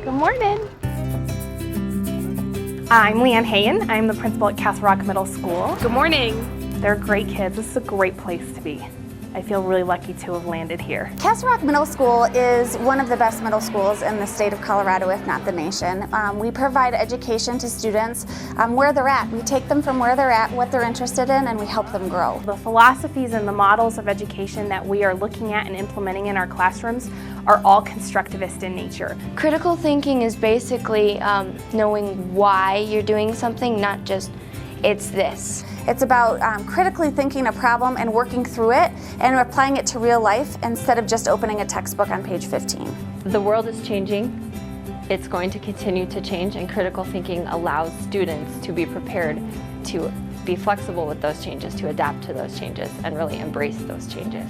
Good morning. I'm Leanne Hayen. I'm the principal at Castle Rock Middle School. Good morning. They're great kids. This is a great place to be. I feel really lucky to have landed here. Castle Rock Middle School is one of the best middle schools in the state of Colorado, if not the nation. We provide education to students where they're at. We take them from where they're at, what they're interested in, and we help them grow. The philosophies and the models of education that we are looking at and implementing in our classrooms are all constructivist in nature. Critical thinking is basically knowing why you're doing something, not just it's this. It's about critically thinking a problem and working through it and applying it to real life instead of just opening a textbook on page 15. The world is changing. It's going to continue to change, and critical thinking allows students to be prepared to be flexible with those changes, to adapt to those changes, and really embrace those changes.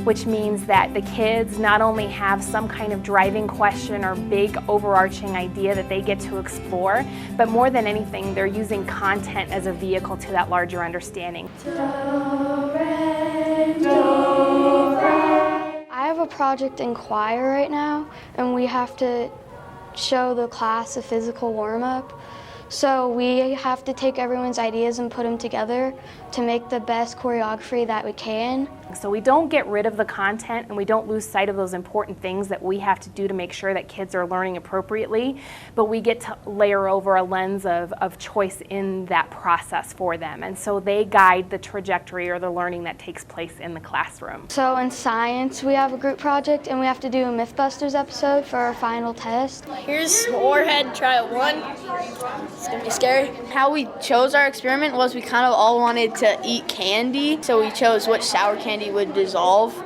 Which means that the kids not only have some kind of driving question or big overarching idea that they get to explore, but more than anything, they're using content as a vehicle to that larger understanding. I have a project in choir right now, and we have to show the class a physical warm-up. So we have to take everyone's ideas and put them together to make the best choreography that we can. So we don't get rid of the content and we don't lose sight of those important things that we have to do to make sure that kids are learning appropriately, but we get to layer over a lens of choice in that process for them. And so they guide the trajectory or the learning that takes place in the classroom. So in science, we have a group project and we have to do a Mythbusters episode for our final test. Here's Warhead Trial 1. It's gonna be scary. How we chose our experiment was we kind of all wanted to eat candy, so we chose which sour candy would dissolve.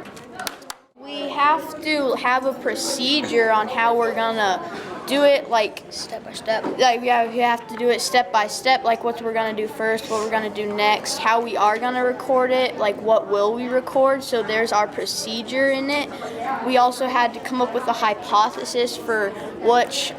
We have to have a procedure on how we're gonna do it, like step by step. Like you have to do it step by step, like what we're gonna do first, what we're gonna do next, how we are gonna record it, like what will we record. So there's our procedure in it. We also had to come up with a hypothesis for which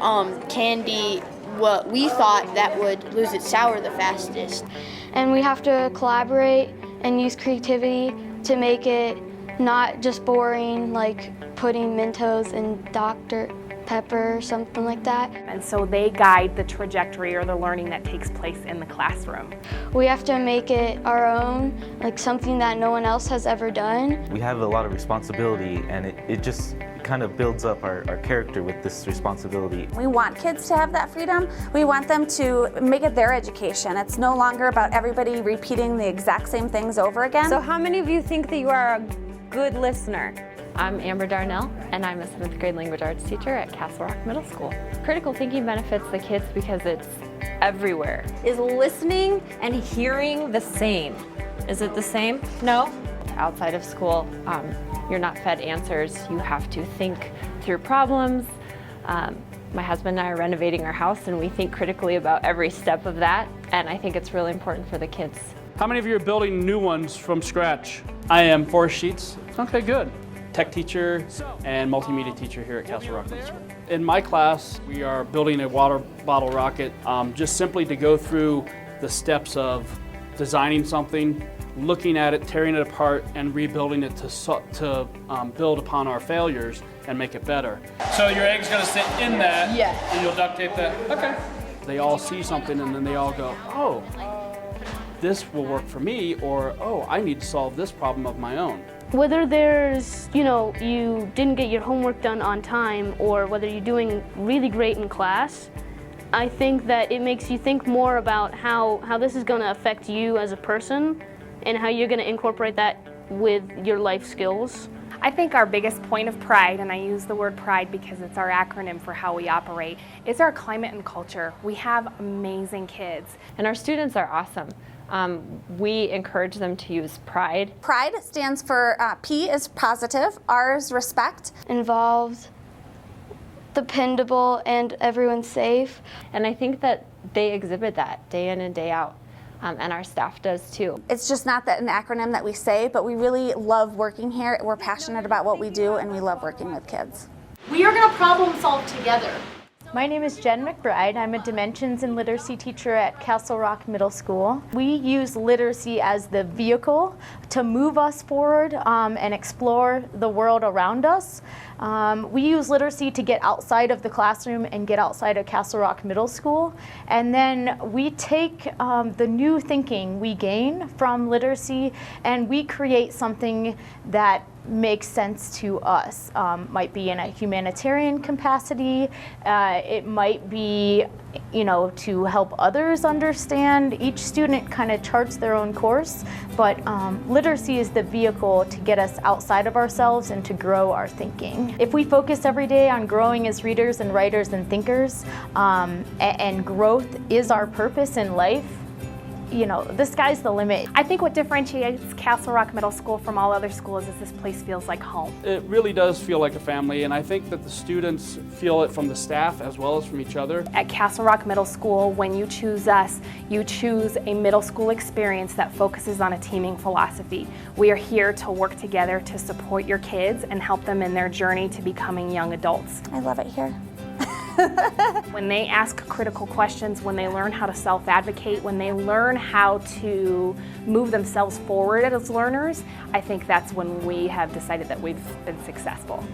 candy what we thought that would lose its sour the fastest. And we have to collaborate and use creativity to make it not just boring, like putting Mentos in Dr. Pepper or something like that. And so they guide the trajectory or the learning that takes place in the classroom. We have to make it our own, like something that no one else has ever done. We have a lot of responsibility, and it just kind of builds up our character with this responsibility. We want kids to have that freedom. We want them to make it their education. It's no longer about everybody repeating the exact same things over again. So how many of you think that you are a good listener? I'm Amber Darnell, and I'm a 7th grade language arts teacher at Castle Rock Middle School. Critical thinking benefits the kids because it's everywhere. Is listening and hearing the same? Is it the same? No? Outside of school, you're not fed answers. You have to think through problems. My husband and I are renovating our house, and we think critically about every step of that, and I think it's really important for the kids. How many of you are building new ones from scratch? I am. 4 sheets. Okay, good. Tech teacher and multimedia teacher here at Castle Rock Middle School. In my class, we are building a water bottle rocket just simply to go through the steps of designing something, looking at it, tearing it apart, and rebuilding it to build upon our failures and make it better. So your egg's gonna sit in that, Yeah. and you'll duct tape that. Okay. They all see something and then they all go, oh, this will work for me, or oh, I need to solve this problem of my own. Whether there's, you didn't get your homework done on time, or whether you're doing really great in class, I think that it makes you think more about how this is going to affect you as a person and how you're going to incorporate that with your life skills. I think our biggest point of pride, and I use the word pride because it's our acronym for how we operate, is our climate and culture. We have amazing kids. And our students are awesome. We encourage them to use pride. Pride stands for P is positive, R is respect. Involved, dependable, and everyone's safe. And I think that they exhibit that day in and day out. And our staff does too. It's just not that an acronym that we say, but we really love working here. We're passionate about what we do, and we love working with kids. We are going to problem solve together. My name is Jen McBride. I'm a Dimensions and Literacy teacher at Castle Rock Middle School. We use literacy as the vehicle to move us forward and explore the world around us. We use literacy to get outside of the classroom and get outside of Castle Rock Middle School. And then we take the new thinking we gain from literacy and we create something that makes sense to us. Might be in a humanitarian capacity, it might be, to help others understand. Each student kind of charts their own course, but literacy is the vehicle to get us outside of ourselves and to grow our thinking. If we focus every day on growing as readers and writers and thinkers, and growth is our purpose in life, the sky's the limit. I think what differentiates Castle Rock Middle School from all other schools is this place feels like home. It really does feel like a family, and I think that the students feel it from the staff as well as from each other. At Castle Rock Middle School, when you choose us, you choose a middle school experience that focuses on a teaming philosophy. We are here to work together to support your kids and help them in their journey to becoming young adults. I love it here. When they ask critical questions, when they learn how to self-advocate, when they learn how to move themselves forward as learners, I think that's when we have decided that we've been successful.